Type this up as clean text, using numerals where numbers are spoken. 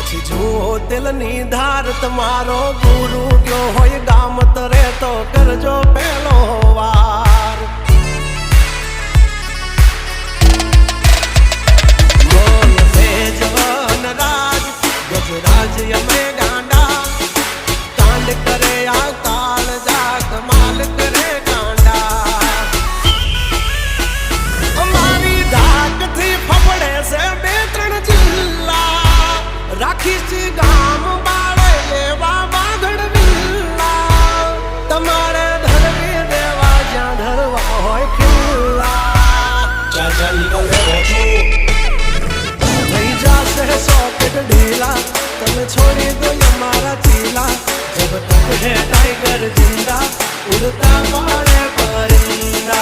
પછી જુઓ દિલની ધાર તમારો ગુરુ ગયો હોય ગામ તરે તો કરજો પેલો વાર બોલ મેજવાન રાજ ગજરાજ અમે ગાંડા કાંડ કરે આ કાળ જા કમાલ કરે ગાંડા અમારી ધાકથી ફફડે છે બે ત્રણ જિલ્લા રાખીશ ગામ બાળે લેવા બાગડ વિલ્લા તમારે ધરવી દેવા જ્યાં ધરવા હોય ખિલ્લા ચાચા નીકળે થઈ જશે સોકેટ ઢીલા તમે છોડી દો અમારા ચીલા જબ તક હે टाइगर जिंदा उड़ता मारे परिंदा